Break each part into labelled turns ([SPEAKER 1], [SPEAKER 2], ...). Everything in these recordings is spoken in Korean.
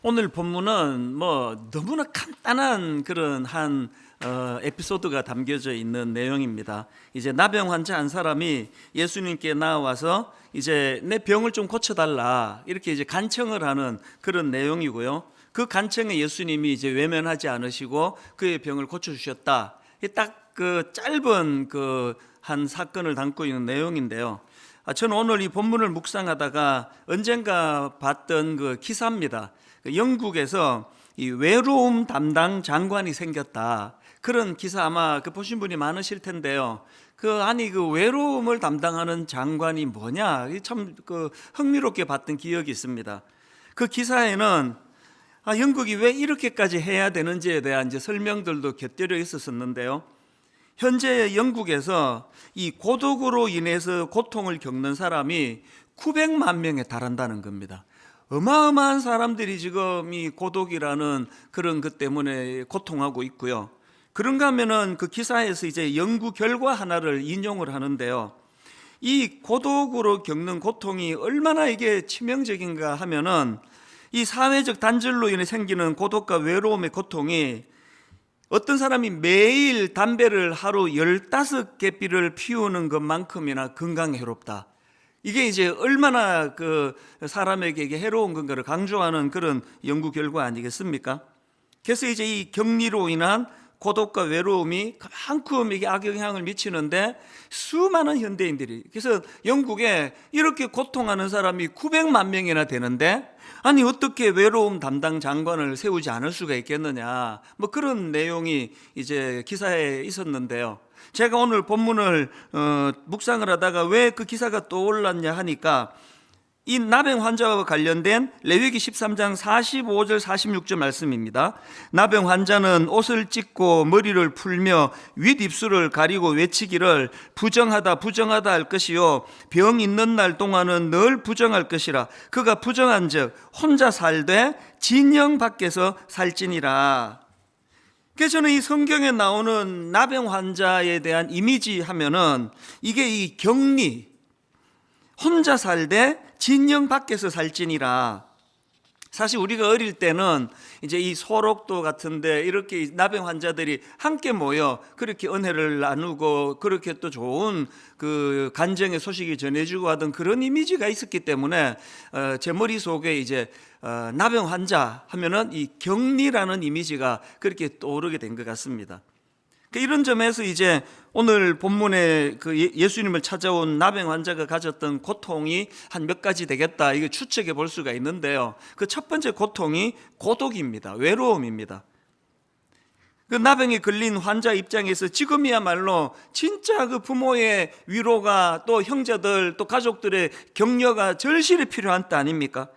[SPEAKER 1] 오늘 본문은 너무나 간단한 그런 한 에피소드가 담겨져 있는 내용입니다. 이제 나병 환자 한 사람이 예수님께 나와서 이제 내 병을 좀 고쳐달라 이렇게 이제 간청을 하는 그런 내용이고요. 그 간청에 예수님이 이제 외면하지 않으시고 그의 병을 고쳐주셨다. 딱 그 짧은 그 한 사건을 담고 있는 내용인데요. 저는 오늘 이 본문을 묵상하다가 언젠가 봤던 그 기사입니다. 영국에서 이 외로움 담당 장관이 생겼다. 그런 기사 아마 보신 분이 많으실 텐데요. 그 외로움을 담당하는 장관이 뭐냐? 참 흥미롭게 봤던 기억이 있습니다. 그 기사에는 영국이 왜 이렇게까지 해야 되는지에 대한 이제 설명들도 곁들여 있었는데요. 현재 영국에서 이 고독으로 인해서 고통을 겪는 사람이 900만 명에 달한다는 겁니다. 어마어마한 사람들이 지금 이 고독이라는 그런 것 때문에 고통하고 있고요. 그런가 하면은 그 기사에서 이제 연구 결과 하나를 인용을 하는데요. 이 고독으로 겪는 고통이 얼마나 이게 치명적인가 하면은 이 사회적 단절로 인해 생기는 고독과 외로움의 고통이 어떤 사람이 매일 담배를 하루 15개비를 피우는 것만큼이나 건강에 해롭다. 이게 이제 얼마나 그 사람에게 이게 해로운 건가를 강조하는 그런 연구 결과 아니겠습니까? 그래서 이제 이 격리로 인한 고독과 외로움이 그만큼 이게 악영향을 미치는데 수많은 현대인들이, 그래서 영국에 이렇게 고통하는 사람이 900만 명이나 되는데 아니 어떻게 외로움 담당 장관을 세우지 않을 수가 있겠느냐, 그런 내용이 이제 기사에 있었는데요. 제가 오늘 본문을 묵상을 하다가 왜 그 기사가 떠올랐냐 하니까 이 나병 환자와 관련된 레위기 13장 45절 46절 말씀입니다. 나병 환자는 옷을 찢고 머리를 풀며 윗입술을 가리고 외치기를 부정하다 부정하다 할 것이요 병 있는 날 동안은 늘 부정할 것이라. 그가 부정한즉 혼자 살되 진영 밖에서 살지니라. 그래서 저는 이 성경에 나오는 나병 환자에 대한 이미지 하면은 이게 이 격리, 혼자 살되 진영 밖에서 살지니라. 사실 우리가 어릴 때는 이제 이 소록도 같은데 이렇게 나병 환자들이 함께 모여 그렇게 은혜를 나누고 그렇게 또 좋은 그 간증의 소식이 전해지고 하던 그런 이미지가 있었기 때문에 제 머릿속에 이제 나병 환자 하면은 이 격리라는 이미지가 그렇게 떠오르게 된 것 같습니다. 이런 점에서 이제 오늘 본문에 그 예수님을 찾아온 나병 환자가 가졌던 고통이 한 몇 가지 되겠다, 이거 추측해 볼 수가 있는데요. 그 첫 번째 고통이 고독입니다. 외로움입니다. 그 나병에 걸린 환자 입장에서 지금이야말로 진짜 그 부모의 위로가 또 형제들 또 가족들의 격려가 절실히 필요한 때 아닙니까?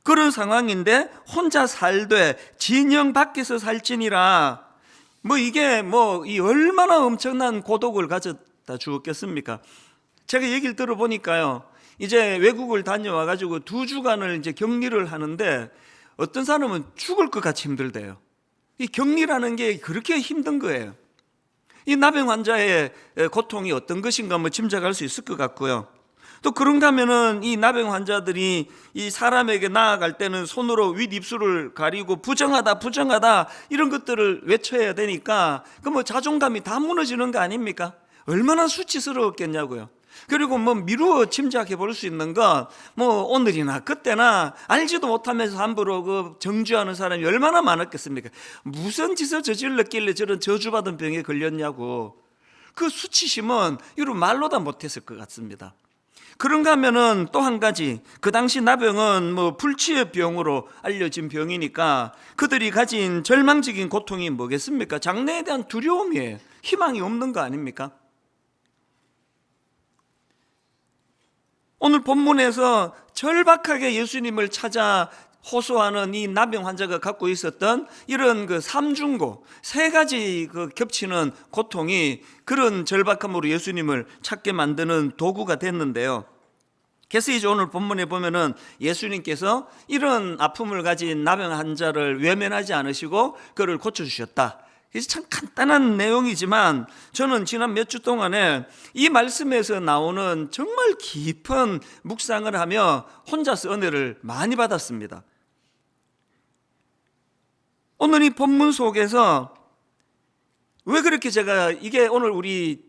[SPEAKER 1] 그런 상황인데 혼자 살되 진영 밖에서 살지니라. 이게 이 얼마나 엄청난 고독을 가졌다 주었겠습니까? 제가 얘기를 들어보니까요, 이제 외국을 다녀와가지고 2주간을 이제 격리를 하는데 어떤 사람은 죽을 것 같이 힘들대요. 이 격리라는 게 그렇게 힘든 거예요. 이 나병 환자의 고통이 어떤 것인가 짐작할 수 있을 것 같고요. 또 그런가 하면은 이 나병 환자들이 이 사람에게 나아갈 때는 손으로 윗입술을 가리고 부정하다 부정하다 이런 것들을 외쳐야 되니까 자존감이 다 무너지는 거 아닙니까? 얼마나 수치스러웠겠냐고요. 그리고 미루어 짐작해 볼 수 있는 건 오늘이나 그때나 알지도 못하면서 함부로 정죄하는 사람이 얼마나 많았겠습니까? 무슨 짓을 저질렀길래 저런 저주받은 병에 걸렸냐고. 그 수치심은 이런 말로 다 못했을 것 같습니다. 그런가 하면은 또 한 가지, 그 당시 나병은 불치의 병으로 알려진 병이니까 그들이 가진 절망적인 고통이 뭐겠습니까? 장래에 대한 두려움이에요. 희망이 없는 거 아닙니까? 오늘 본문에서 절박하게 예수님을 찾아 호소하는 이 나병 환자가 갖고 있었던 이런 그 삼중고, 3가지 겹치는 고통이 그런 절박함으로 예수님을 찾게 만드는 도구가 됐는데요. 그래서 이제 오늘 본문에 보면은 예수님께서 이런 아픔을 가진 나병 환자를 외면하지 않으시고 그를 고쳐주셨다. 그래서 참 간단한 내용이지만 저는 지난 몇 주 동안에 이 말씀에서 나오는 정말 깊은 묵상을 하며 혼자서 은혜를 많이 받았습니다. 오늘 이 본문 속에서 왜 그렇게 제가 이게 오늘 우리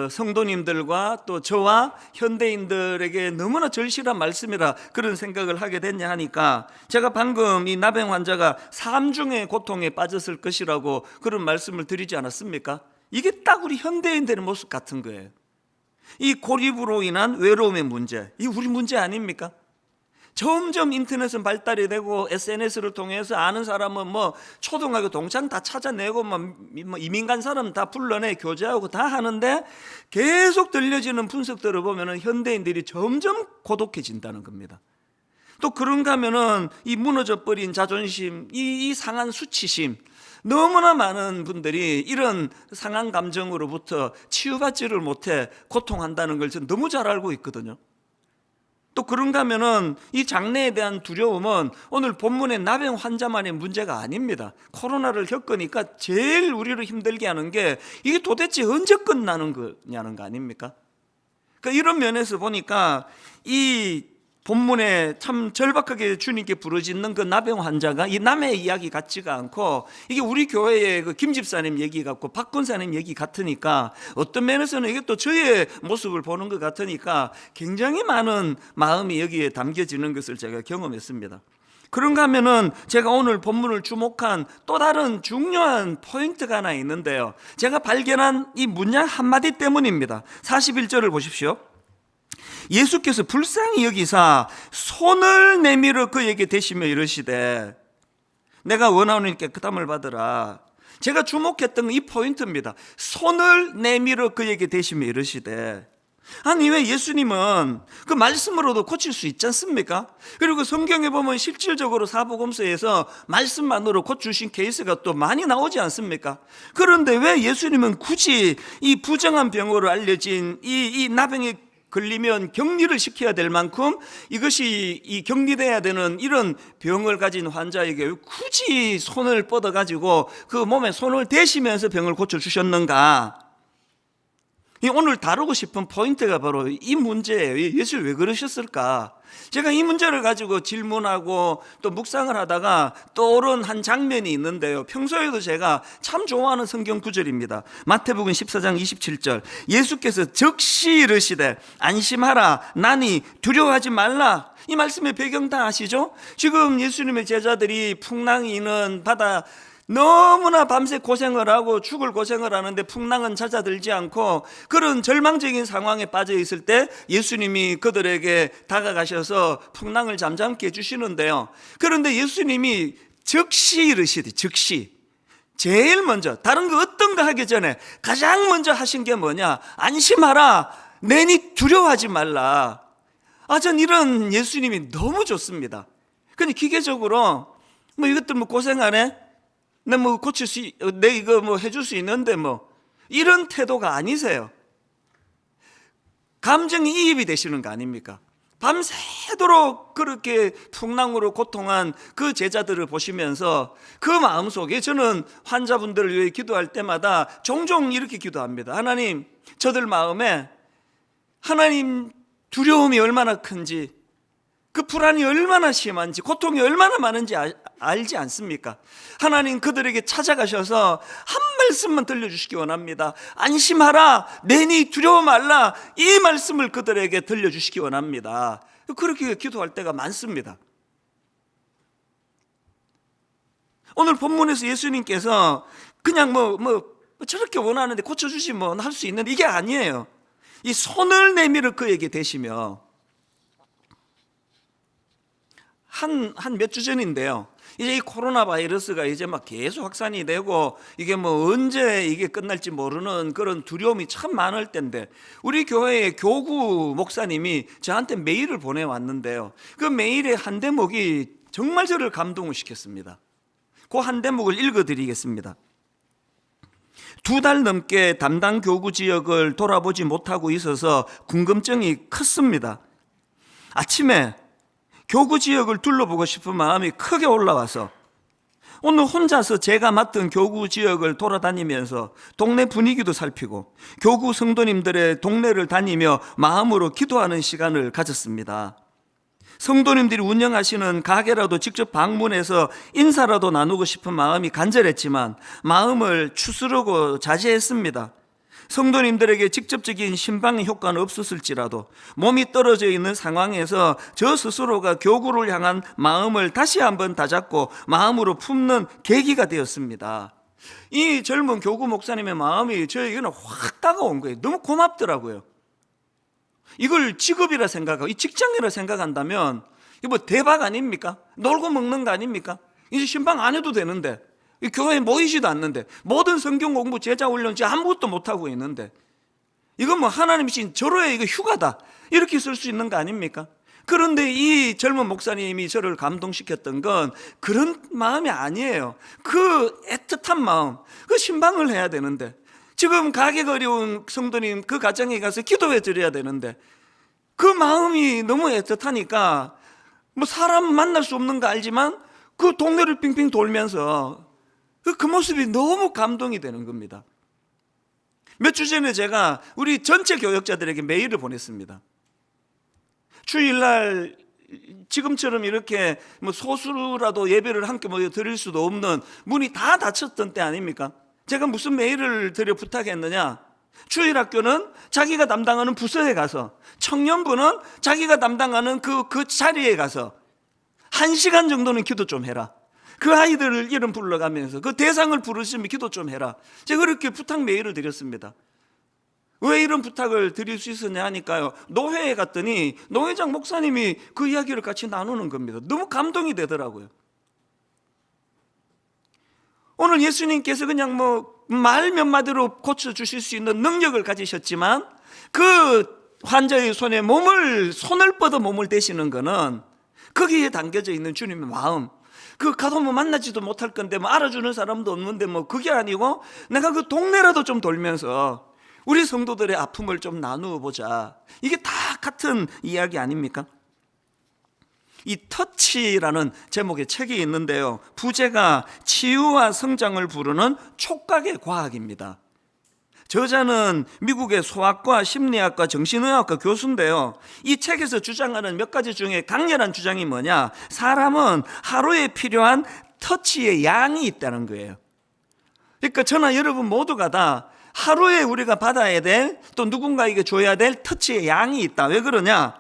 [SPEAKER 1] 성도님들과 또 저와 현대인들에게 너무나 절실한 말씀이라 그런 생각을 하게 됐냐 하니까, 제가 방금 이 나병 환자가 삼중의 고통에 빠졌을 것이라고 그런 말씀을 드리지 않았습니까? 이게 딱 우리 현대인들의 모습 같은 거예요. 이 고립으로 인한 외로움의 문제, 이 우리 문제 아닙니까? 점점 인터넷은 발달이 되고 SNS를 통해서 아는 사람은 뭐 초등학교 동창 다 찾아내고 뭐 이민 간 사람 다 불러내 교제하고 다 하는데, 계속 들려지는 분석들을 보면은 현대인들이 점점 고독해진다는 겁니다. 또 그런가 하면은 이 무너져 버린 자존심, 이 상한 수치심, 너무나 많은 분들이 이런 상한 감정으로부터 치유받지를 못해 고통한다는 걸 저는 너무 잘 알고 있거든요. 또 그런가 하면은 이 장래에 대한 두려움은 오늘 본문의 나병 환자만의 문제가 아닙니다. 코로나를 겪으니까 제일 우리를 힘들게 하는 게 이게 도대체 언제 끝나는 거냐는 거 아닙니까? 그러니까 이런 면에서 보니까 이 본문에 참 절박하게 주님께 부르짖는 그 나병 환자가 이 남의 이야기 같지가 않고, 이게 우리 교회의 그 김 집사님 얘기 같고 박 권사님 얘기 같으니까, 어떤 면에서는 이게 또 저의 모습을 보는 것 같으니까 굉장히 많은 마음이 여기에 담겨지는 것을 제가 경험했습니다. 그런가 하면은 제가 오늘 본문을 주목한 또 다른 중요한 포인트가 하나 있는데요, 제가 발견한 이 문장 한마디 때문입니다. 41절을 보십시오. 예수께서 불쌍히 여기사 손을 내밀어 그에게 대시며 이르시되 내가 원하오니 깨끗함을 받으라. 제가 주목했던 이 포인트입니다. 손을 내밀어 그에게 대시며 이르시되, 아니 왜 예수님은 그 말씀으로도 고칠 수 있지 않습니까? 그리고 성경에 보면 실질적으로 사복음서에서 말씀만으로 고치신 케이스가 또 많이 나오지 않습니까? 그런데 왜 예수님은 굳이 이 부정한 병으로 알려진 이 나병에 걸리면 격리를 시켜야 될 만큼 이것이 이 격리돼야 되는 이런 병을 가진 환자에게 굳이 손을 뻗어가지고 그 몸에 손을 대시면서 병을 고쳐주셨는가? 오늘 다루고 싶은 포인트가 바로 이 문제예요. 예수님 왜 그러셨을까? 제가 이 문제를 가지고 질문하고 또 묵상을 하다가 떠오른 한 장면이 있는데요, 평소에도 제가 참 좋아하는 성경 구절입니다. 마태복음 14장 27절, 예수께서 즉시 이르시되 안심하라 나니 두려워하지 말라. 이 말씀의 배경 다 아시죠? 지금 예수님의 제자들이 풍랑이 있는 바다 너무나 밤새 고생을 하고 죽을 고생을 하는데 풍랑은 찾아들지 않고 그런 절망적인 상황에 빠져 있을 때 예수님이 그들에게 다가가셔서 풍랑을 잠잠케 해주시는데요, 그런데 예수님이 즉시 이르시되, 즉시 제일 먼저 다른 거 어떤 거 하기 전에 가장 먼저 하신 게 뭐냐? 안심하라 내니 두려워하지 말라. 전 이런 예수님이 너무 좋습니다. 근데 기계적으로 뭐 이것들 뭐 고생하네, 내 뭐 고칠 수, 내 이거 뭐 해줄 수 있는데 뭐 이런 태도가 아니세요. 감정이 이입이 되시는 거 아닙니까? 밤새도록 그렇게 풍랑으로 고통한 그 제자들을 보시면서 그 마음속에, 저는 환자분들을 위해 기도할 때마다 종종 이렇게 기도합니다. 하나님, 저들 마음에 하나님 두려움이 얼마나 큰지, 그 불안이 얼마나 심한지, 고통이 얼마나 많은지 알지 않습니까? 하나님, 그들에게 찾아가셔서 한 말씀만 들려주시기 원합니다. 안심하라 내니 두려워 말라, 이 말씀을 그들에게 들려주시기 원합니다. 그렇게 기도할 때가 많습니다. 오늘 본문에서 예수님께서 그냥 뭐 저렇게 원하는데 고쳐주시 뭐 할 수 있는데 이게 아니에요. 이 손을 내밀어 그에게 대시며, 한 몇 주 전인데요, 이제 이 코로나 바이러스가 이제 막 계속 확산이 되고 이게 뭐 언제 이게 끝날지 모르는 그런 두려움이 참 많을 때인데, 우리 교회의 교구 목사님이 저한테 메일을 보내왔는데요, 그 메일의 한 대목이 정말 저를 감동을 시켰습니다. 그 한 대목을 읽어드리겠습니다. 2달 넘게 담당 교구 지역을 돌아보지 못하고 있어서 궁금증이 컸습니다. 아침에 교구 지역을 둘러보고 싶은 마음이 크게 올라와서 오늘 혼자서 제가 맡은 교구 지역을 돌아다니면서 동네 분위기도 살피고 교구 성도님들의 동네를 다니며 마음으로 기도하는 시간을 가졌습니다. 성도님들이 운영하시는 가게라도 직접 방문해서 인사라도 나누고 싶은 마음이 간절했지만 마음을 추스르고 자제했습니다. 성도님들에게 직접적인 신방의 효과는 없었을지라도 몸이 떨어져 있는 상황에서 저 스스로가 교구를 향한 마음을 다시 한번 다잡고 마음으로 품는 계기가 되었습니다. 이 젊은 교구 목사님의 마음이 저에게는 확 다가온 거예요. 너무 고맙더라고요. 이걸 직업이라 생각하고 이 직장이라 생각한다면 이거 뭐 대박 아닙니까? 놀고 먹는 거 아닙니까? 이제 신방 안 해도 되는데, 이 교회에 모이지도 않는데, 모든 성경 공부 제자 훈련 아무것도 못하고 있는데, 이건 뭐 하나님이 신 절호의 이거 휴가다 이렇게 쓸 수 있는 거 아닙니까? 그런데 이 젊은 목사님이 저를 감동시켰던 건 그런 마음이 아니에요. 그 애틋한 마음, 그 신방을 해야 되는데, 지금 가게가 어려운 성도님 그 가정에 가서 기도해 드려야 되는데, 그 마음이 너무 애틋하니까 뭐 사람 만날 수 없는 거 알지만 그 동네를 빙빙 돌면서 그 모습이 너무 감동이 되는 겁니다. 몇 주 전에 제가 우리 전체 교역자들에게 메일을 보냈습니다. 주일날 지금처럼 이렇게 뭐 소수라도 예배를 함께 모여 드릴 수도 없는 문이 다 닫혔던 때 아닙니까? 제가 무슨 메일을 드려 부탁했느냐? 주일학교는 자기가 담당하는 부서에 가서, 청년부는 자기가 담당하는 그 자리에 가서 1시간 정도는 기도 좀 해라. 그 아이들을 이름 불러가면서 그 대상을 부르시면 기도 좀 해라. 제가 그렇게 부탁 메일을 드렸습니다. 왜 이런 부탁을 드릴 수 있었냐 하니까요, 노회에 갔더니 노회장 목사님이 그 이야기를 같이 나누는 겁니다. 너무 감동이 되더라고요. 오늘 예수님께서 그냥 뭐 말 몇 마디로 고쳐주실 수 있는 능력을 가지셨지만 그 환자의 손에 손을 뻗어 몸을 대시는 거는 거기에 담겨져 있는 주님의 마음, 그 가도 만나지도 못할 건데 알아주는 사람도 없는데 그게 아니고 내가 그 동네라도 좀 돌면서 우리 성도들의 아픔을 좀 나누어 보자. 이게 다 같은 이야기 아닙니까? 이 터치라는 제목의 책이 있는데요, 부제가 치유와 성장을 부르는 촉각의 과학입니다. 저자는 미국의 소아과, 심리학과, 정신의학과 교수인데요, 이 책에서 주장하는 몇 가지 중에 강렬한 주장이 뭐냐, 사람은 하루에 필요한 터치의 양이 있다는 거예요. 그러니까 저나 여러분 모두가 다 하루에 우리가 받아야 될, 또 누군가에게 줘야 될 터치의 양이 있다. 왜 그러냐?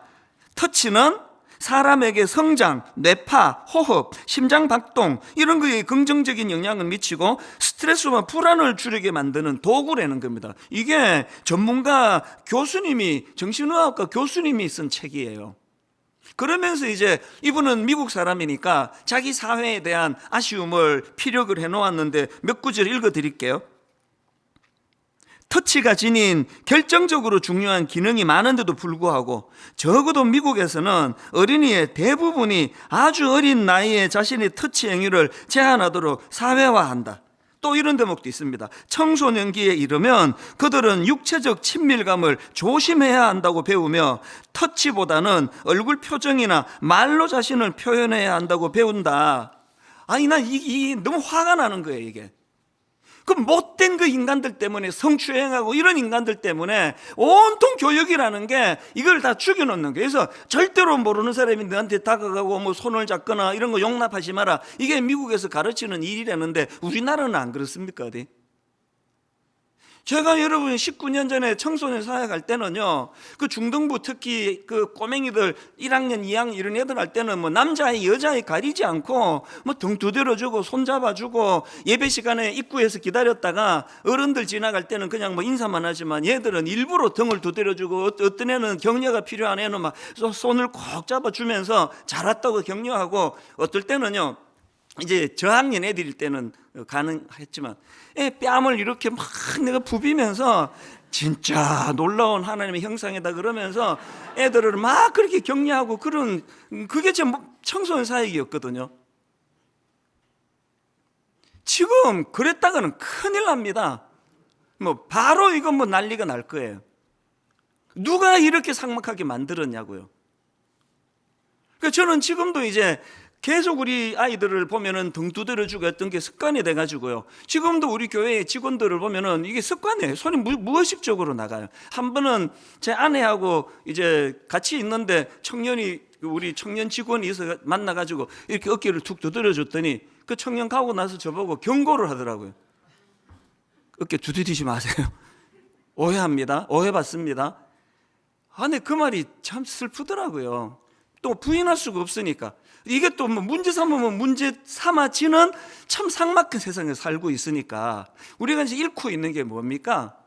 [SPEAKER 1] 터치는 사람에게 성장, 뇌파, 호흡, 심장 박동 이런 거에 긍정적인 영향을 미치고 스트레스와 불안을 줄이게 만드는 도구라는 겁니다. 이게 전문가 교수님이, 정신의학과 교수님이 쓴 책이에요. 그러면서 이제 이분은 미국 사람이니까 자기 사회에 대한 아쉬움을 피력을 해놓았는데 몇 구절 읽어드릴게요. 터치가 지닌 결정적으로 중요한 기능이 많은데도 불구하고 적어도 미국에서는 어린이의 대부분이 아주 어린 나이에 자신의 터치 행위를 제한하도록 사회화한다. 또 이런 대목도 있습니다. 청소년기에 이르면 그들은 육체적 친밀감을 조심해야 한다고 배우며 터치보다는 얼굴 표정이나 말로 자신을 표현해야 한다고 배운다. 아니 난 너무 화가 나는 거예요 이게. 그 못된 그 인간들 때문에, 성추행하고 이런 인간들 때문에 온통 교육이라는 게 이걸 다 죽여놓는 거예요. 그래서 절대로 모르는 사람이 너한테 다가가고 뭐 손을 잡거나 이런 거 용납하지 마라. 이게 미국에서 가르치는 일이라는데 우리나라는 안 그렇습니까? 어디? 제가 여러분 19년 전에 청소년 사회 갈 때는요, 그 중등부 특히 그 꼬맹이들 1학년, 2학년 이런 애들 할 때는 뭐 남자애, 여자애 가리지 않고 뭐 등 두드려주고 손 잡아주고 예배 시간에 입구에서 기다렸다가 어른들 지나갈 때는 그냥 뭐 인사만 하지만 얘들은 일부러 등을 두드려주고 어떤 애는 격려가 필요한 애는 막 손을 꼭 잡아주면서 잘 왔다고 격려하고 어떨 때는요, 이제 저학년 애들일 때는 가능했지만 뺨을 이렇게 막 내가 부비면서 진짜 놀라운 하나님의 형상이다 그러면서 애들을 막 그렇게 격려하고 그런, 그게 제 청소년 사역이었거든요. 지금 그랬다가는 큰일 납니다. 뭐 바로 이건 뭐 난리가 날 거예요. 누가 이렇게 삭막하게 만들었냐고요. 그러니까 저는 지금도 이제 계속 우리 아이들을 보면은 등 두드려주고 했던 게 습관이 돼가지고요. 지금도 우리 교회 직원들을 보면은 이게 습관이에요. 손이 무의식적으로 나가요. 한 번은 제 아내하고 이제 같이 있는데 청년이 우리 청년 직원이 있어 만나가지고 이렇게 어깨를 툭 두드려줬더니 그 청년 가고 나서 저보고 경고를 하더라고요. 어깨 두드리지 마세요. 오해합니다. 오해받습니다. 근데 그 말이 참 슬프더라고요. 또 부인할 수가 없으니까. 이게 또 뭐 문제 삼으면 문제 삼아지는 참 삭막한 세상에 살고 있으니까 우리가 이제 잃고 있는 게 뭡니까?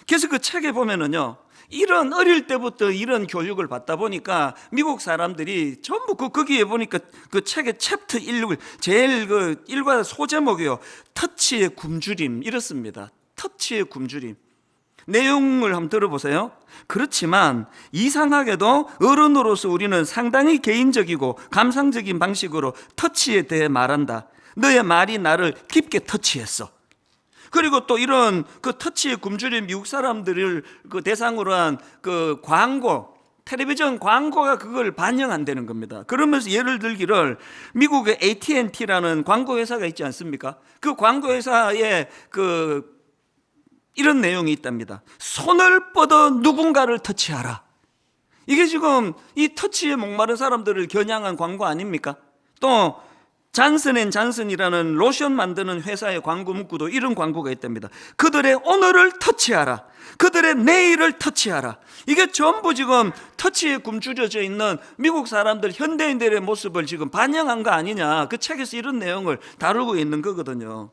[SPEAKER 1] 그래서 그 책에 보면은요, 이런 어릴 때부터 이런 교육을 받다 보니까 미국 사람들이 전부 거기에 보니까 그 책의 챕터 1 제일 그 일과 소제목이요, 터치의 굶주림 이렇습니다. 터치의 굶주림. 내용을 한번 들어보세요. 그렇지만 이상하게도 어른으로서 우리는 상당히 개인적이고 감상적인 방식으로 터치에 대해 말한다. 너의 말이 나를 깊게 터치했어. 그리고 또 이런 그 터치에 굶주린 미국 사람들을 그 대상으로 한 그 광고, 텔레비전 광고가 그걸 반영한다는 겁니다. 그러면서 예를 들기를 미국의 AT&T라는 광고 회사가 있지 않습니까? 그 광고 회사에 그 이런 내용이 있답니다. 손을 뻗어 누군가를 터치하라. 이게 지금 이 터치에 목마른 사람들을 겨냥한 광고 아닙니까? 또 잔슨앤잔슨이라는 로션 만드는 회사의 광고 문구도 이런 광고가 있답니다. 그들의 오늘을 터치하라. 그들의 내일을 터치하라. 이게 전부 지금 터치에 굶주려져 있는 미국 사람들, 현대인들의 모습을 지금 반영한 거 아니냐. 그 책에서 이런 내용을 다루고 있는 거거든요.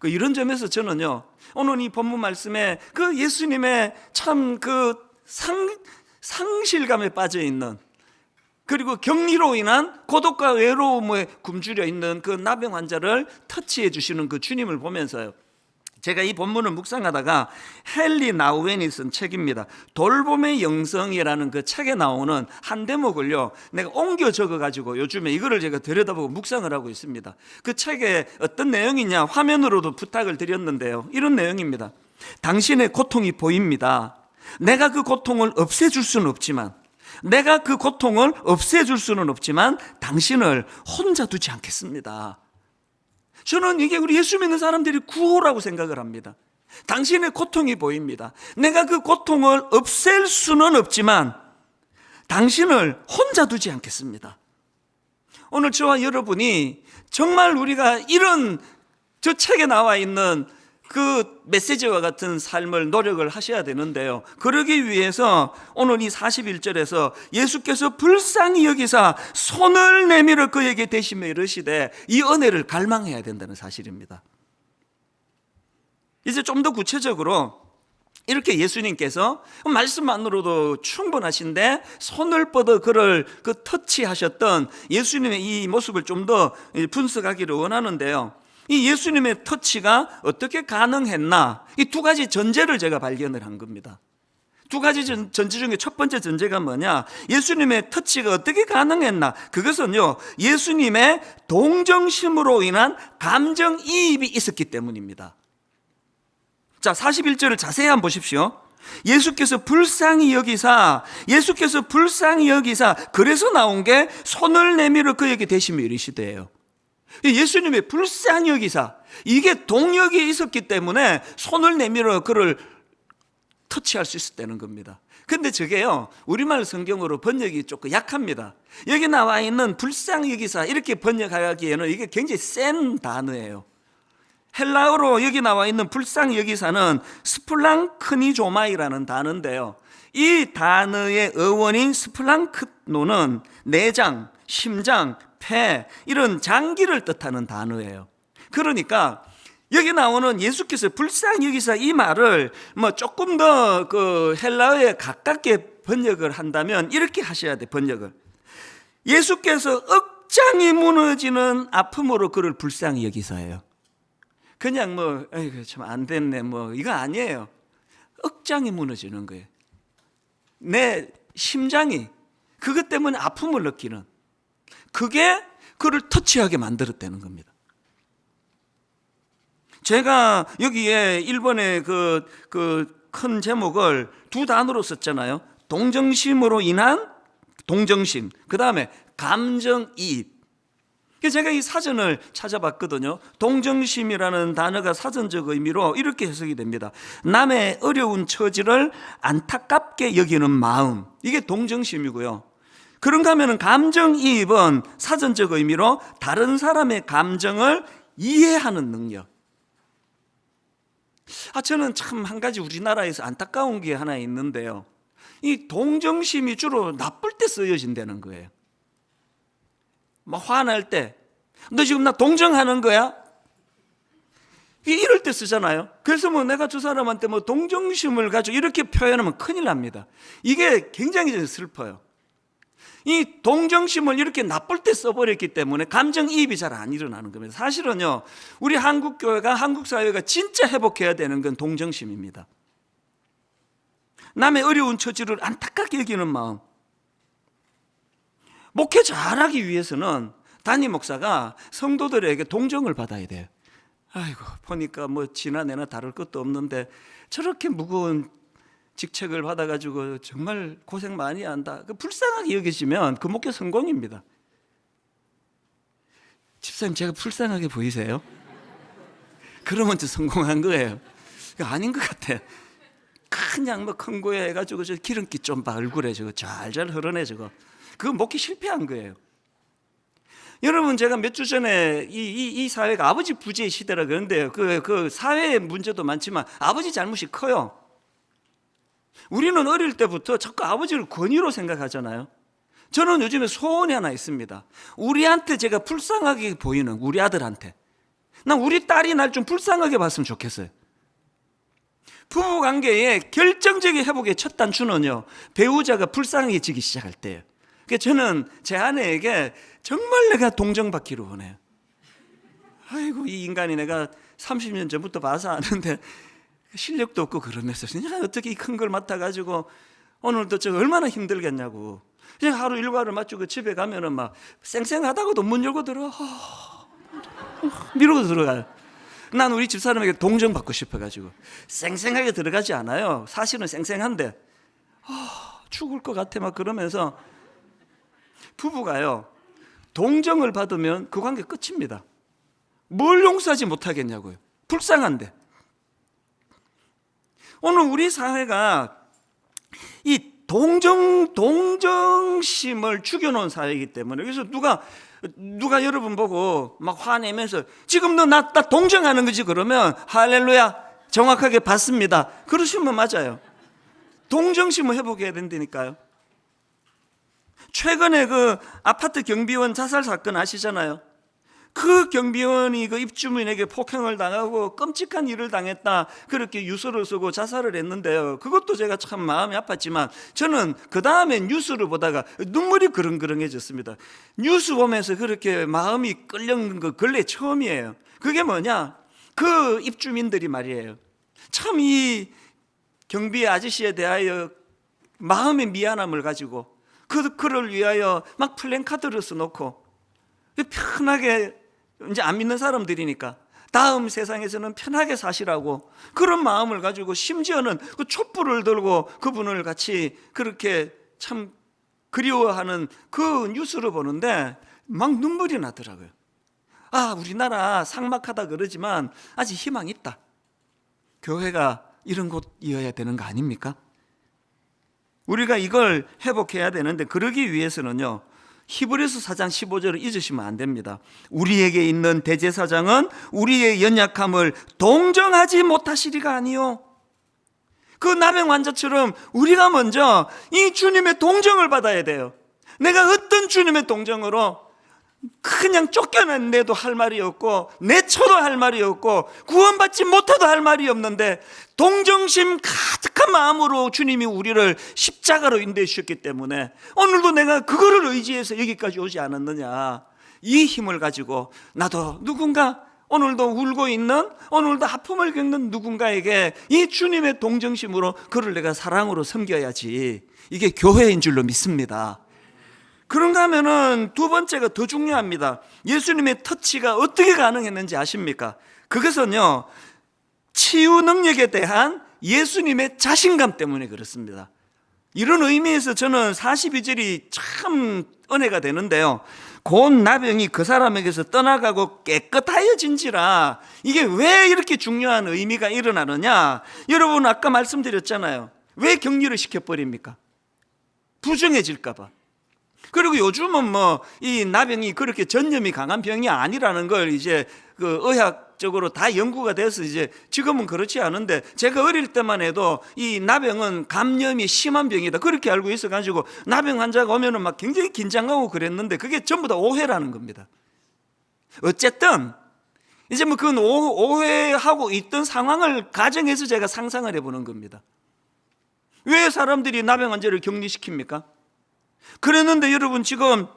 [SPEAKER 1] 이런 점에서 저는요, 오늘 이 본문 말씀에 그 예수님의 참 그 상실감에 빠져 있는, 그리고 격리로 인한 고독과 외로움에 굶주려 있는 그 나병 환자를 터치해 주시는 그 주님을 보면서요, 제가 이 본문을 묵상하다가 헨리 나우엔이 쓴 책입니다. 돌봄의 영성이라는 그 책에 나오는 한 대목을요, 내가 옮겨 적어가지고 요즘에 이거를 제가 들여다보고 묵상을 하고 있습니다. 그 책에 어떤 내용이냐, 화면으로도 부탁을 드렸는데요, 이런 내용입니다. 당신의 고통이 보입니다. 내가 그 고통을 없애줄 수는 없지만, 당신을 혼자 두지 않겠습니다. 저는 이게 우리 예수 믿는 사람들이 구호라고 생각을 합니다. 당신의 고통이 보입니다. 내가 그 고통을 없앨 수는 없지만 당신을 혼자 두지 않겠습니다. 오늘 저와 여러분이 정말 우리가 이런 저 책에 나와 있는 그 메시지와 같은 삶을 노력을 하셔야 되는데요, 그러기 위해서 오늘 이 41절에서 예수께서 불쌍히 여기사 손을 내밀어 그에게 대시며 이르시되, 이 은혜를 갈망해야 된다는 사실입니다. 이제 좀 더 구체적으로 이렇게 예수님께서 말씀만으로도 충분하신데 손을 뻗어 그를 그 터치하셨던 예수님의 이 모습을 좀 더 분석하기를 원하는데요, 이 예수님의 터치가 어떻게 가능했나, 이 두 가지 전제를 제가 발견을 한 겁니다. 두 가지 전제 중에 첫 번째 전제가 뭐냐, 예수님의 터치가 어떻게 가능했나, 그것은요, 예수님의 동정심으로 인한 감정이입이 있었기 때문입니다. 자, 41절을 자세히 한번 보십시오. 예수께서 불쌍히 여기사, 그래서 나온 게 손을 내밀어 그에게 대시며 이르시되요. 예수님의 불쌍히 여기사, 이게 동력이 있었기 때문에 손을 내밀어 그를 터치할 수 있었다는 겁니다. 근데 저게요, 우리말 성경으로 번역이 조금 약합니다. 여기 나와 있는 불쌍히 여기사 이렇게 번역하기에는 이게 굉장히 센 단어예요. 헬라어로 여기 나와 있는 불쌍히 여기사는 스플랑크니조마이라는 단어인데요, 이 단어의 어원인 스플랑크노는 내장, 심장, 폐, 이런 장기를 뜻하는 단어예요. 그러니까 여기 나오는 예수께서 불쌍히 여기사, 이 말을 뭐 조금 더 그 헬라어에 가깝게 번역을 한다면 이렇게 하셔야 돼. 번역을, 예수께서 억장이 무너지는 아픔으로 그를 불쌍히 여기사예요. 그냥 뭐 아이고 참 안 됐네 뭐 이거 아니에요. 억장이 무너지는 거예요. 내 심장이 그것 때문에 아픔을 느끼는, 그게 그를 터치하게 만들었다는 겁니다. 제가 여기에 1번의 그 큰 제목을 두 단어로 썼잖아요. 동정심으로 인한 동정심, 그 다음에 감정이입. 그래서 제가 이 사전을 찾아봤거든요. 동정심이라는 단어가 사전적 의미로 이렇게 해석이 됩니다. 남의 어려운 처지를 안타깝게 여기는 마음, 이게 동정심이고요. 그런가 하면 감정이입은 사전적 의미로 다른 사람의 감정을 이해하는 능력. 저는 참 한 가지 우리나라에서 안타까운 게 하나 있는데요. 이 동정심이 주로 나쁠 때 쓰여진다는 거예요. 막 화날 때, 너 지금 나 동정하는 거야? 이럴 때 쓰잖아요. 그래서 뭐 내가 저 사람한테 뭐 동정심을 가지고 이렇게 표현하면 큰일 납니다. 이게 굉장히 슬퍼요. 이 동정심을 이렇게 나쁠 때 써버렸기 때문에 감정이입이 잘 안 일어나는 겁니다. 사실은요, 우리 한국 교회가, 한국 사회가 진짜 회복해야 되는 건 동정심입니다. 남의 어려운 처지를 안타깝게 여기는 마음. 목회 잘하기 위해서는 담임 목사가 성도들에게 동정을 받아야 돼요. 아이고, 보니까 뭐 지나내나 다를 것도 없는데 저렇게 무거운 직책을 받아가지고 정말 고생 많이 한다. 불쌍하게 여기시면 그 목회 성공입니다. 집사님, 제가 불쌍하게 보이세요? 그러면 저 성공한 거예요. 아닌 것 같아. 그냥 뭐 큰 거에 해가지고 저 기름기 좀 봐, 얼굴에 저거 잘잘 흐르네 저거. 그거 목회 실패한 거예요. 여러분, 제가 몇 주 전에 이 사회가 아버지 부재의 시대라 그러는데요. 그 사회의 문제도 많지만 아버지 잘못이 커요. 우리는 어릴 때부터 자꾸 아버지를 권위로 생각하잖아요. 저는 요즘에 소원이 하나 있습니다. 우리한테 제가 불쌍하게 보이는 우리 아들한테, 난 우리 딸이 날 좀 불쌍하게 봤으면 좋겠어요. 부부관계의 결정적인 회복의 첫 단추는요, 배우자가 불쌍해지기 시작할 때예요. 그래서 저는 제 아내에게 정말 내가 동정받기를 원해요. 아이고, 이 인간이 내가 30년 전부터 봐서 아는데 실력도 없고 그러면서 어떻게 이 큰 걸 맡아가지고 오늘도 저 얼마나 힘들겠냐고. 그냥 하루 일과를 마치고 집에 가면은 막 쌩쌩하다고도 문 열고 들어, 미루고 들어가요. 난 우리 집사람에게 동정받고 싶어가지고 쌩쌩하게 들어가지 않아요. 사실은 쌩쌩한데 죽을 것 같아 막 그러면서. 부부가요, 동정을 받으면 그 관계 끝입니다. 뭘 용서하지 못하겠냐고요. 불쌍한데. 오늘 우리 사회가 이 동정심을 죽여놓은 사회이기 때문에, 그래서 누가 여러분 보고 막 화내면서 지금 너 나 동정하는 거지 그러면 할렐루야, 정확하게 받습니다. 그러시면 맞아요. 동정심을 회복해야 된다니까요. 최근에 그 아파트 경비원 자살 사건 아시잖아요. 그 경비원이 그 입주민에게 폭행을 당하고 끔찍한 일을 당했다, 그렇게 유서를 쓰고 자살을 했는데요. 그것도 제가 참 마음이 아팠지만 저는 그 다음에 뉴스를 보다가 눈물이 그렁그렁해졌습니다. 뉴스 보면서 그렇게 마음이 끌려는 거 근래 처음이에요. 그게 뭐냐, 그 입주민들이 말이에요, 참 이 경비 아저씨에 대하여 마음의 미안함을 가지고 그를 위하여 막 플랜카드를 써놓고 편하게, 이제 안 믿는 사람들이니까 다음 세상에서는 편하게 사시라고 그런 마음을 가지고, 심지어는 그 촛불을 들고 그분을 같이 그렇게 참 그리워하는 그 뉴스를 보는데 막 눈물이 나더라고요. 우리나라 삭막하다 그러지만 아직 희망이 있다. 교회가 이런 곳이어야 되는 거 아닙니까? 우리가 이걸 회복해야 되는데, 그러기 위해서는요, 히브리서 4장 15절을 잊으시면 안 됩니다. 우리에게 있는 대제사장은 우리의 연약함을 동정하지 못하시리가 아니요. 그 나병 환자처럼 우리가 먼저 이 주님의 동정을 받아야 돼요. 내가 어떤 주님의 동정으로 그냥 쫓겨났는데도 할 말이 없고 내쳐도 할 말이 없고 구원받지 못해도 할 말이 없는데, 동정심 가득한 마음으로 주님이 우리를 십자가로 인도해 주셨기 때문에 오늘도 내가 그거를 의지해서 여기까지 오지 않았느냐, 이 힘을 가지고 나도 누군가, 오늘도 울고 있는, 오늘도 아픔을 겪는 누군가에게 이 주님의 동정심으로 그를 내가 사랑으로 섬겨야지, 이게 교회인 줄로 믿습니다. 그런가 하면은 두 번째가 더 중요합니다. 예수님의 터치가 어떻게 가능했는지 아십니까? 그것은요, 치유 능력에 대한 예수님의 자신감 때문에 그렇습니다. 이런 의미에서 저는 42절이 참 은혜가 되는데요. 곧 나병이 그 사람에게서 떠나가고 깨끗하여진지라. 이게 왜 이렇게 중요한 의미가 일어나느냐? 여러분 아까 말씀드렸잖아요. 왜 격리를 시켜버립니까? 부정해질까 봐. 그리고 요즘은 뭐 이 나병이 그렇게 전염이 강한 병이 아니라는 걸 이제 그 의학적으로 다 연구가 돼서 이제 지금은 그렇지 않은데, 제가 어릴 때만 해도 이 나병은 감염이 심한 병이다 그렇게 알고 있어가지고 나병 환자가 오면은 막 굉장히 긴장하고 그랬는데, 그게 전부 다 오해라는 겁니다. 어쨌든 이제 뭐 그건 오해하고 있던 상황을 가정해서 제가 상상을 해보는 겁니다. 왜 사람들이 나병 환자를 격리시킵니까? 그랬는데 여러분, 지금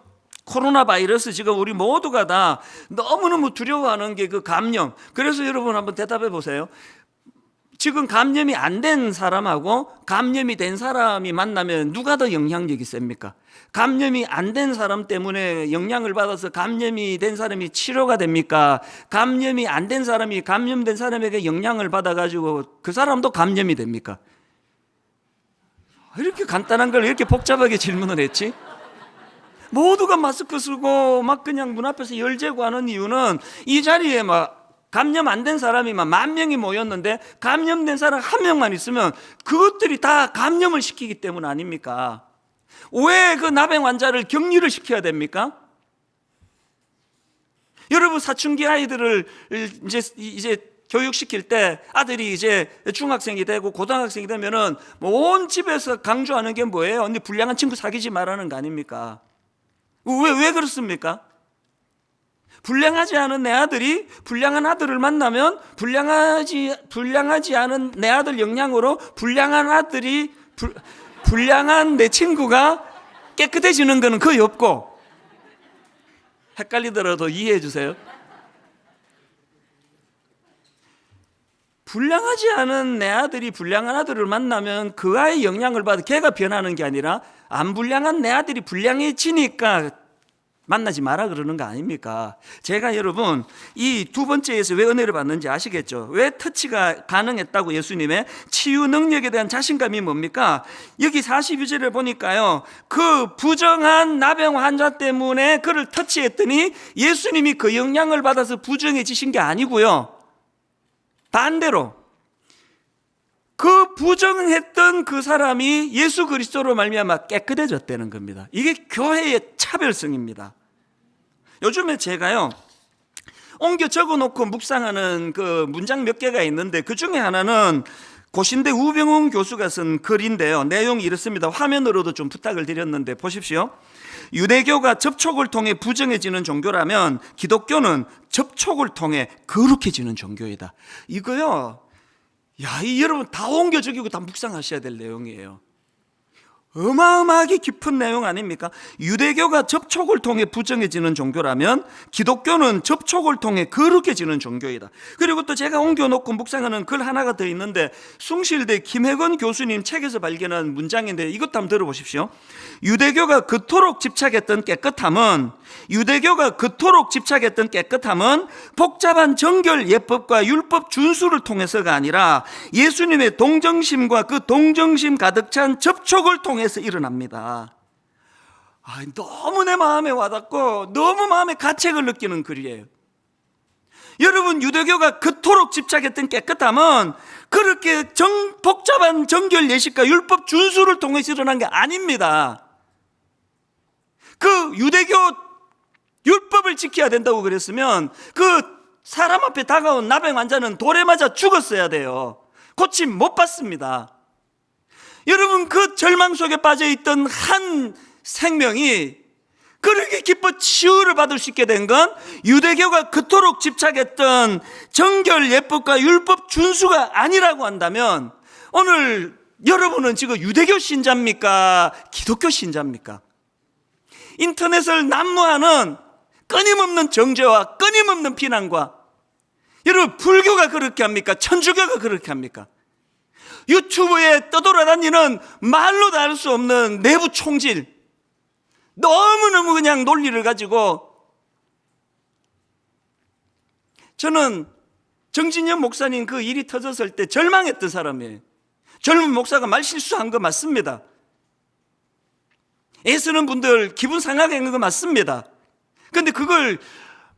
[SPEAKER 1] 코로나 바이러스 지금 우리 모두가 다 너무너무 두려워하는 게 그 감염. 그래서 여러분 한번 대답해 보세요. 지금 감염이 안 된 사람하고 감염이 된 사람이 만나면 누가 더 영향력이 셉니까? 감염이 안 된 사람 때문에 영향을 받아서 감염이 된 사람이 치료가 됩니까? 감염이 안 된 사람이 감염된 사람에게 영향을 받아가지고 그 사람도 감염이 됩니까? 이렇게 간단한 걸 이렇게 복잡하게 질문을 했지? 모두가 마스크 쓰고 막 그냥 문 앞에서 열재고 하는 이유는, 이 자리에 막 감염 안 된 사람이 막 10,000명이 모였는데 감염된 사람 1명만 있으면 그것들이 다 감염을 시키기 때문 아닙니까? 왜 그 나병 환자를 격리를 시켜야 됩니까? 여러분, 사춘기 아이들을 이제 교육시킬 때 아들이 이제 중학생이 되고 고등학생이 되면은 온 집에서 강조하는 게 뭐예요? 언니 불량한 친구 사귀지 말라는 거 아닙니까? 왜 그렇습니까? 불량하지 않은 내 아들이 불량한 아들을 만나면 불량하지 않은 내 아들 영향으로 불량한 내 친구가 깨끗해지는 것은 거의 없고, 헷갈리더라도 이해해 주세요. 불량하지 않은 내 아들이 불량한 아들을 만나면 그 아이의 영향을 받아 걔가 변하는 게 아니라, 안 불량한 내 아들이 불량해지니까 만나지 마라 그러는 거 아닙니까? 제가 여러분 이 두 번째에서 왜 은혜를 받는지 아시겠죠? 왜 터치가 가능했다고 예수님의 치유 능력에 대한 자신감이 뭡니까? 여기 42절을 보니까요, 그 부정한 나병 환자 때문에 그를 터치했더니 예수님이 그 영향을 받아서 부정해지신 게 아니고요, 반대로 그 부정했던 그 사람이 예수 그리스도로 말미암아 깨끗해졌다는 겁니다. 이게 교회의 차별성입니다. 요즘에 제가요 옮겨 적어놓고 묵상하는 그 문장 몇 개가 있는데, 그 중에 하나는 고신대 우병웅 교수가 쓴 글인데요, 내용이 이렇습니다. 화면으로도 좀 부탁을 드렸는데 보십시오. 유대교가 접촉을 통해 부정해지는 종교라면 기독교는 접촉을 통해 거룩해지는 종교이다. 이거요, 여러분 다 옮겨 적이고 다 묵상하셔야 될 내용이에요. 어마어마하게 깊은 내용 아닙니까? 유대교가 접촉을 통해 부정해지는 종교라면 기독교는 접촉을 통해 거룩해지는 종교이다. 그리고 또 제가 옮겨놓고 묵상하는 글 하나가 더 있는데, 숭실대 김혜건 교수님 책에서 발견한 문장인데 이것도 한번 들어보십시오. 유대교가 그토록 집착했던 깨끗함은 복잡한 정결 예법과 율법 준수를 통해서가 아니라 예수님의 동정심과 그 동정심 가득 찬 접촉을 통해서 일어납니다. 너무 내 마음에 와닿고 너무 마음에 가책을 느끼는 글이에요. 여러분, 유대교가 그토록 집착했던 깨끗함은 그렇게 복잡한 정결 예식과 율법 준수를 통해서 일어난 게 아닙니다. 그 유대교 율법을 지켜야 된다고 그랬으면 그 사람 앞에 다가온 나병 환자는 돌에 맞아 죽었어야 돼요. 고침 못 받습니다. 여러분, 그 절망 속에 빠져있던 한 생명이 그렇게 기뻐 치유를 받을 수 있게 된 건 유대교가 그토록 집착했던 정결 예법과 율법 준수가 아니라고 한다면, 오늘 여러분은 지금 유대교 신자입니까? 기독교 신자입니까? 인터넷을 난무하는 끊임없는 정죄와 끊임없는 비난과, 여러분 불교가 그렇게 합니까? 천주교가 그렇게 합니까? 유튜브에 떠돌아다니는 말로 다 할 수 없는 내부 총질, 너무너무 그냥 논리를 가지고. 저는 정진영 목사님 그 일이 터졌을 때 절망했던 사람이에요. 젊은 목사가 말 실수한 거 맞습니다. 애쓰는 분들 기분 상하게 하는 거 맞습니다. 근데 그걸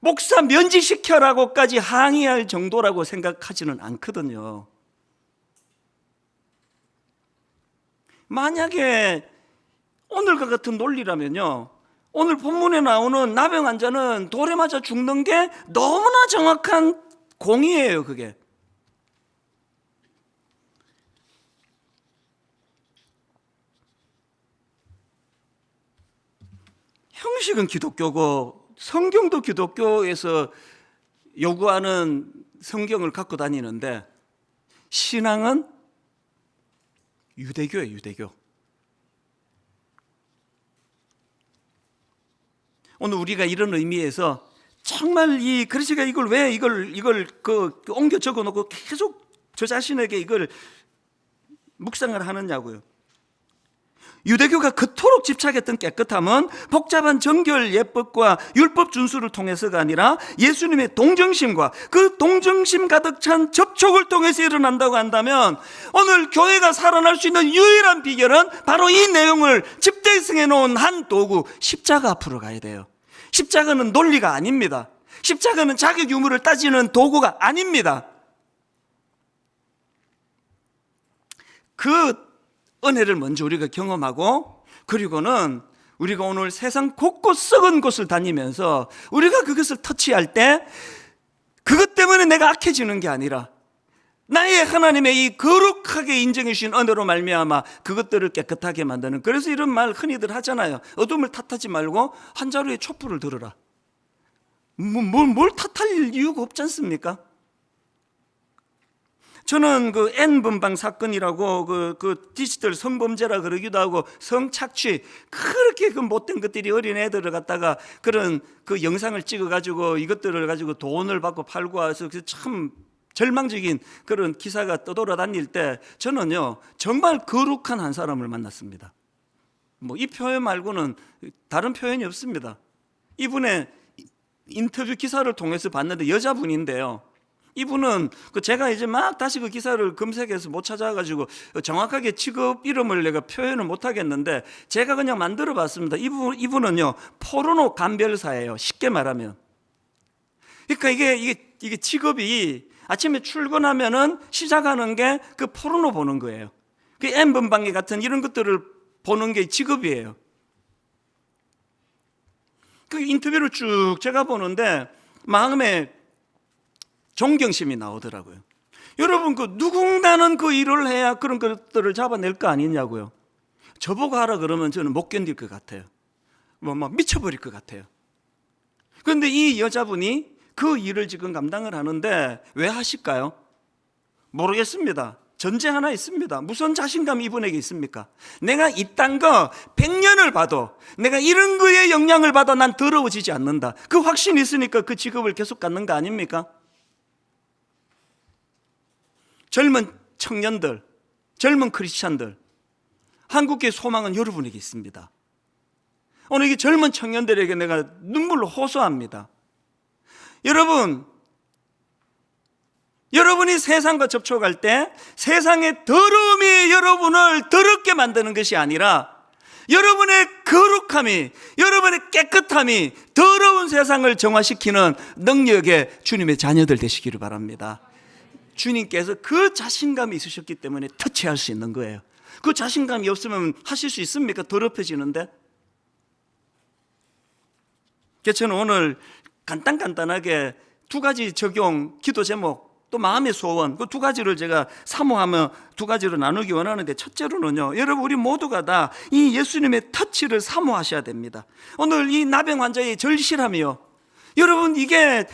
[SPEAKER 1] 목사 면직시켜라고까지 항의할 정도라고 생각하지는 않거든요. 만약에 오늘과 같은 논리라면요, 오늘 본문에 나오는 나병 환자는 돌에 맞아 죽는 게 너무나 정확한 공이에요. 그게 형식은 기독교고 성경도 기독교에서 요구하는 성경을 갖고 다니는데 신앙은 유대교예요. 유대교. 오늘 우리가 이런 의미에서 정말 이 그리스가 이걸 왜 이걸 옮겨 적어놓고 계속 저 자신에게 이걸 묵상을 하느냐고요. 유대교가 그토록 집착했던 깨끗함은 복잡한 정결 예법과 율법 준수를 통해서가 아니라 예수님의 동정심과 그 동정심 가득 찬 접촉을 통해서 일어난다고 한다면 오늘 교회가 살아날 수 있는 유일한 비결은 바로 이 내용을 집대성해 놓은 한 도구, 십자가 앞으로 가야 돼요. 십자가는 논리가 아닙니다. 십자가는 자격 유무를 따지는 도구가 아닙니다. 그 은혜를 먼저 우리가 경험하고, 그리고는 우리가 오늘 세상 곳곳 썩은 곳을 다니면서 우리가 그것을 터치할 때 그것 때문에 내가 악해지는 게 아니라 나의 하나님의 이 거룩하게 인정해 주신 은혜로 말미암아 그것들을 깨끗하게 만드는, 그래서 이런 말 흔히들 하잖아요. 어둠을 탓하지 말고 한 자루의 촛불을 들어라. 뭘 탓할 이유가 없지 않습니까? 저는 그 N번방 사건이라고 그 디지털 성범죄라 그러기도 하고 성착취, 그렇게 그 못된 것들이 어린 애들을 갖다가 그런 그 영상을 찍어가지고 이것들을 가지고 돈을 받고 팔고 해서 참 절망적인 그런 기사가 떠돌아다닐 때 저는요 정말 거룩한 한 사람을 만났습니다. 뭐 이 표현 말고는 다른 표현이 없습니다. 이분의 인터뷰 기사를 통해서 봤는데 여자분인데요, 이분은 제가 이제 막 다시 그 기사를 검색해서 못 찾아가지고 정확하게 직업 이름을 내가 표현을 못 하겠는데 제가 그냥 만들어 봤습니다. 이분은요 포르노 감별사예요. 쉽게 말하면. 그러니까 이게 직업이 아침에 출근하면은 시작하는 게 그 포르노 보는 거예요. 그 N번방기 같은 이런 것들을 보는 게 직업이에요. 그 인터뷰를 쭉 제가 보는데 마음에 존경심이 나오더라고요. 여러분, 그 누군가는 그 일을 해야 그런 것들을 잡아낼 거 아니냐고요. 저보고 하라 그러면 저는 못 견딜 것 같아요. 막 미쳐버릴 것 같아요. 그런데 이 여자분이 그 일을 지금 감당을 하는데 왜 하실까요? 모르겠습니다. 전제 하나 있습니다. 무슨 자신감이 이분에게 있습니까? 내가 이딴 거 100년을 봐도 내가 이런 거에 영향을 받아 난 더러워지지 않는다. 그 확신이 있으니까 그 직업을 계속 갖는 거 아닙니까? 젊은 청년들, 젊은 크리스찬들, 한국의 소망은 여러분에게 있습니다. 오늘 이 젊은 청년들에게 내가 눈물로 호소합니다. 여러분이 세상과 접촉할 때 세상의 더러움이 여러분을 더럽게 만드는 것이 아니라 여러분의 거룩함이, 여러분의 깨끗함이 더러운 세상을 정화시키는 능력의 주님의 자녀들 되시기를 바랍니다. 주님께서 그 자신감이 있으셨기 때문에 터치할 수 있는 거예요. 그 자신감이 없으면 하실 수 있습니까? 더럽혀지는데. 그래서 저는 오늘 간단하게 두 가지 적용, 기도 제목, 또 마음의 소원, 그 두 가지를 제가 사모하며 두 가지로 나누기 원하는데, 첫째로는요, 여러분 우리 모두가 다 이 예수님의 터치를 사모하셔야 됩니다. 오늘 이 나병 환자의 절실함이요, 여러분 이게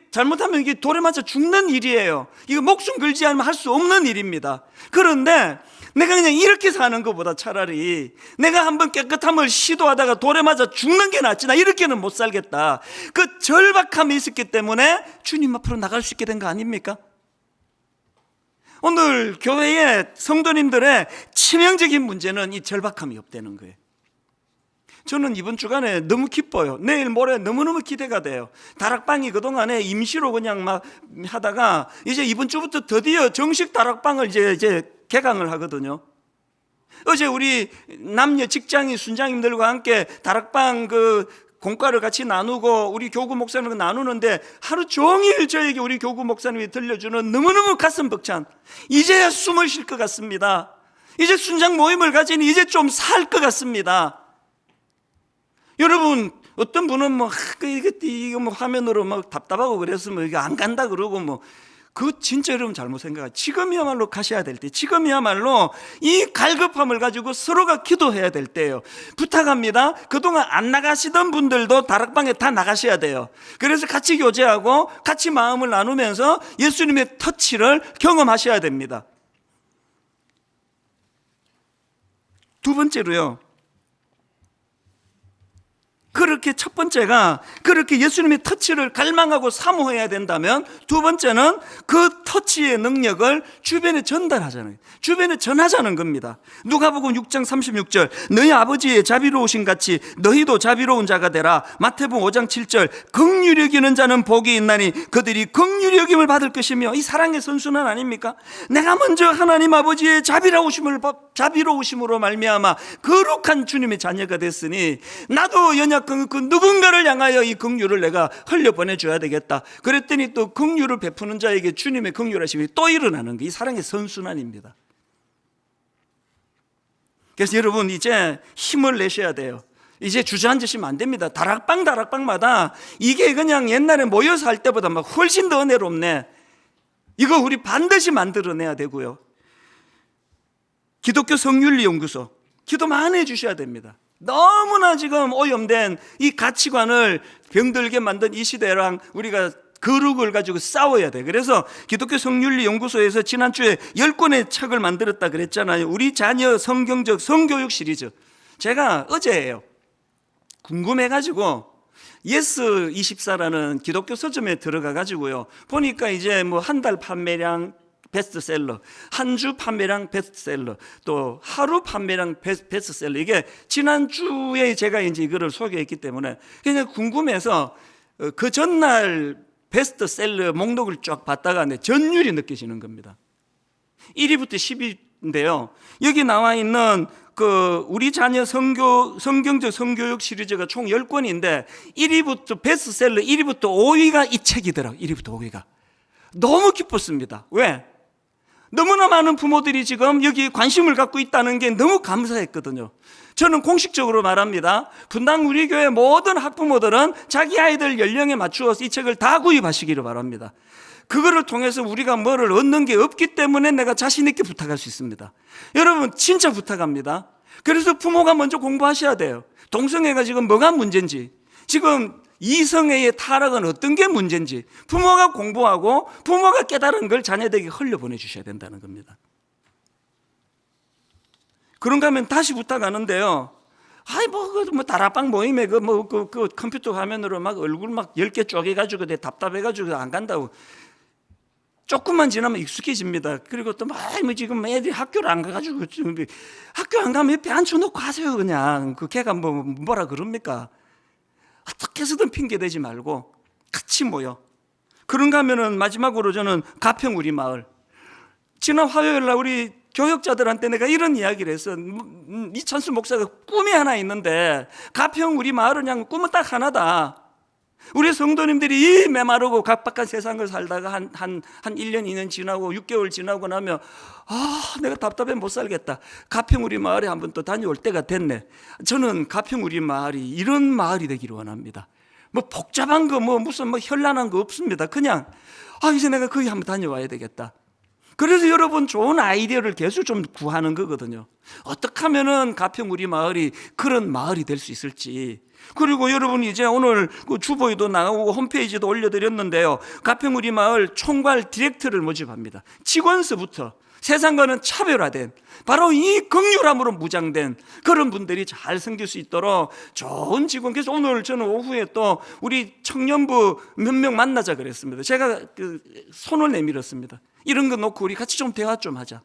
[SPEAKER 1] 잘못하면 이게 돌에 맞아 죽는 일이에요. 이거 목숨 걸지 않으면 할 수 없는 일입니다. 그런데 내가 그냥 이렇게 사는 것보다 차라리 내가 한번 깨끗함을 시도하다가 돌에 맞아 죽는 게 낫지, 나 이렇게는 못 살겠다. 그 절박함이 있었기 때문에 주님 앞으로 나갈 수 있게 된 거 아닙니까? 오늘 교회의 성도님들의 치명적인 문제는 이 절박함이 없다는 거예요. 저는 이번 주간에 너무 기뻐요. 내일 모레 너무너무 기대가 돼요. 다락방이 그동안에 임시로 그냥 막 하다가 이제 이번 주부터 드디어 정식 다락방을 이제 개강을 하거든요. 어제 우리 남녀 직장인 순장님들과 함께 다락방 공과를 같이 나누고 우리 교구 목사님과 나누는데 하루 종일 저에게 우리 교구 목사님이 들려주는 너무너무 가슴 벅찬, 이제야 숨을 쉴 것 같습니다, 이제 순장 모임을 가지니 이제 좀 살 것 같습니다. 여러분, 어떤 분은 이거 화면으로 답답하고 그래서 이게 안 간다 그러고 그거 진짜 여러분 잘못 생각해요. 지금이야말로 가셔야 될 때, 지금이야말로 이 갈급함을 가지고 서로가 기도해야 될 때예요. 부탁합니다. 그동안 안 나가시던 분들도 다락방에 다 나가셔야 돼요. 그래서 같이 교제하고 같이 마음을 나누면서 예수님의 터치를 경험하셔야 됩니다. 두 번째로요, 그렇게 첫 번째가 그렇게 예수님의 터치를 갈망하고 사모해야 된다면, 두 번째는 그 터치의 능력을 주변에 전달하자는, 주변에 전하자는 겁니다. 누가복음 6장 36절, 너희 아버지의 자비로우신 같이 너희도 자비로운 자가 되라. 마태복음 5장 7절, 긍휼히 여기는 자는 복이 있나니 그들이 긍휼히 여김을 받을 것이며. 이 사랑의 선순환 아닙니까? 내가 먼저 하나님 아버지의 자비로우심으로 말미암아 거룩한 주님의 자녀가 됐으니 나도 연약 그 누군가를 향하여 이 긍휼을 내가 흘려 보내줘야 되겠다. 그랬더니 또 긍휼을 베푸는 자에게 주님의 긍휼하심이 또 일어나는 게 이 사랑의 선순환입니다. 그래서 여러분, 이제 힘을 내셔야 돼요. 이제 주저앉으시면 안 됩니다. 다락방마다 이게 그냥 옛날에 모여서 할 때보다 훨씬 더 은혜롭네, 이거 우리 반드시 만들어내야 되고요. 기독교 성윤리 연구소 기도 많이 해주셔야 됩니다. 너무나 지금 오염된 이 가치관을 병들게 만든 이 시대랑 우리가 거룩을 가지고 싸워야 돼. 그래서 기독교 성윤리 연구소에서 지난주에 10권의 책을 만들었다 그랬잖아요. 우리 자녀 성경적 성교육 시리즈. 제가 어제예요, 궁금해가지고 예스24라는 기독교 서점에 들어가가지고요, 보니까 이제 한 달 판매량 베스트셀러, 한 주 판매량 베스트셀러, 또 하루 판매량 베스트셀러, 이게 지난주에 제가 이제 이거를 소개했기 때문에 그냥 궁금해서 그 전날 베스트셀러 목록을 쫙 봤다가 전율이 느껴지는 겁니다. 1위부터 10위인데요, 여기 나와 있는 우리 자녀 성경적 성교육 시리즈가 총 10권인데 1위부터 베스트셀러 1위부터 5위가 이 책이더라고요. 1위부터 5위가. 너무 기뻤습니다. 왜? 너무나 많은 부모들이 지금 여기 관심을 갖고 있다는 게 너무 감사했거든요. 저는 공식적으로 말합니다. 분당 우리 교회 모든 학부모들은 자기 아이들 연령에 맞추어서 이 책을 다 구입하시기를 바랍니다. 그거를 통해서 우리가 뭐를 얻는 게 없기 때문에 내가 자신 있게 부탁할 수 있습니다. 여러분, 진짜 부탁합니다. 그래서 부모가 먼저 공부하셔야 돼요. 동성애가 지금 뭐가 문제인지, 지금 이성애의 타락은 어떤 게 문제인지 부모가 공부하고 부모가 깨달은 걸 자녀들에게 흘려보내 주셔야 된다는 겁니다. 그런가 하면 다시 부탁하는데요, 다락방 모임에 그 컴퓨터 화면으로 얼굴 10개 쪼개가지고 내 답답해가지고 안 간다고. 조금만 지나면 익숙해집니다. 그리고 또 지금 애들이 학교를 안 가가지고, 학교 안 가면 옆에 앉혀놓고 하세요. 그냥 걔가 뭐라 그럽니까? 어떻게 해서든 핑계 대지 말고 같이 모여. 그런가 하면은 마지막으로 저는 가평 우리 마을, 지난 화요일 날 우리 교역자들한테 내가 이런 이야기를 했어. 이찬수 목사가 꿈이 하나 있는데 가평 우리 마을은 그냥 꿈은 딱 하나다. 우리 성도님들이 이 메마르고 각박한 세상을 살다가 한 1년 2년 지나고 6개월 지나고 나면 내가 답답해 못 살겠다, 가평 우리 마을에 한번 또 다녀올 때가 됐네. 저는 가평 우리 마을이 이런 마을이 되기를 원합니다. 복잡한 거 무슨 현란한 거 없습니다. 그냥 이제 내가 거기 한번 다녀와야 되겠다. 그래서 여러분, 좋은 아이디어를 계속 좀 구하는 거거든요. 어떻게 하면은 가평 우리 마을이 그런 마을이 될 수 있을지. 그리고 여러분, 이제 오늘 주보에도 나오고 홈페이지도 올려드렸는데요, 가평 우리 마을 총괄 디렉터를 모집합니다. 직원서부터 세상과는 차별화된, 바로 이 긍휼함으로 무장된 그런 분들이 잘 섬길 수 있도록 좋은 직원. 그래서 오늘 저는 오후에 또 우리 청년부 몇 명 만나자 그랬습니다. 제가 손을 내밀었습니다. 이런 거 놓고 우리 같이 좀 대화 좀 하자.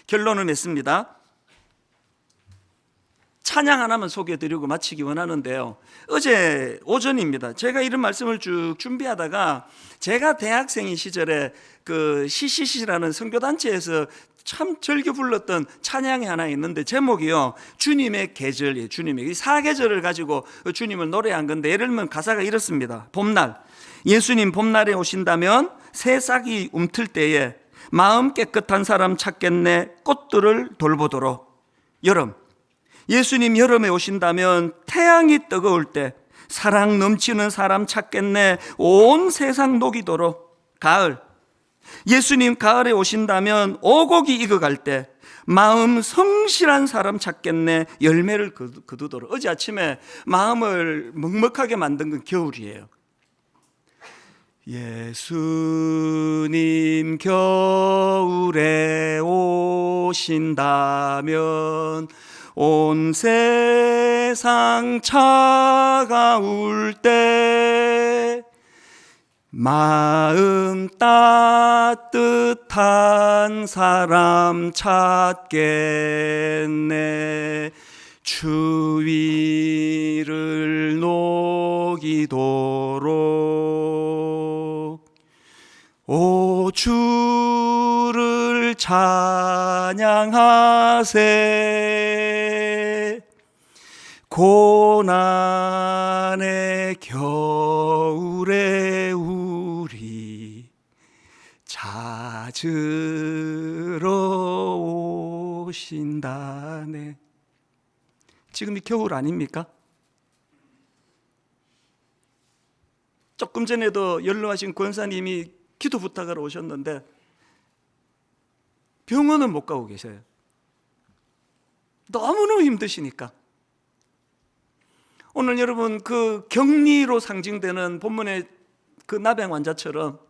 [SPEAKER 1] 결론을 냈습니다. 찬양 하나만 소개해드리고 마치기 원하는데요. 어제 오전입니다. 제가 이런 말씀을 쭉 준비하다가 제가 대학생인 시절에 그 CCC라는 선교단체에서 참 즐겨 불렀던 찬양이 하나 있는데 제목이요, 주님의 계절이에요. 주님의 이 사계절을 가지고 주님을 노래한 건데, 예를 들면 가사가 이렇습니다. 봄날, 예수님 봄날에 오신다면 새싹이 움틀 때에 마음 깨끗한 사람 찾겠네, 꽃들을 돌보도록. 여름, 예수님 여름에 오신다면 태양이 뜨거울 때 사랑 넘치는 사람 찾겠네, 온 세상 녹이도록. 가을, 예수님 가을에 오신다면 오곡이 익어갈 때 마음 성실한 사람 찾겠네, 열매를 거두도록. 어제 아침에 마음을 먹먹하게 만든 건 겨울이에요. 예수님 겨울에 오신다면 온 세상 차가울 때 마음 따뜻한 사람 찾겠네, 추위를 녹이도록. 오 주를 찬양하세, 고난의 겨울에 우리 찾으러 오신다네. 지금이 겨울 아닙니까? 조금 전에도 연로하신 권사님이 기도 부탁하러 오셨는데 병원은 못 가고 계셔요. 너무너무 힘드시니까. 오늘 여러분 그 격리로 상징되는 본문의 그 나병 환자처럼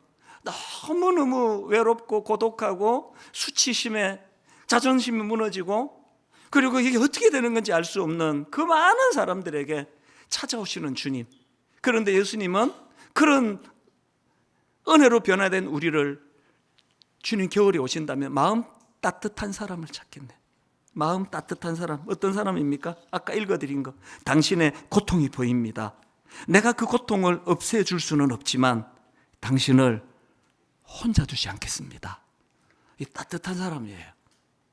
[SPEAKER 1] 너무너무 외롭고 고독하고 수치심에 자존심이 무너지고, 그리고 이게 어떻게 되는 건지 알 수 없는 그 많은 사람들에게 찾아오시는 주님. 그런데 예수님은 그런 은혜로 변화된 우리를, 주님 겨울에 오신다면 마음 따뜻한 사람을 찾겠네. 마음 따뜻한 사람, 어떤 사람입니까? 아까 읽어드린 거, 당신의 고통이 보입니다. 내가 그 고통을 없애줄 수는 없지만 당신을 혼자 두지 않겠습니다. 이 따뜻한 사람이에요.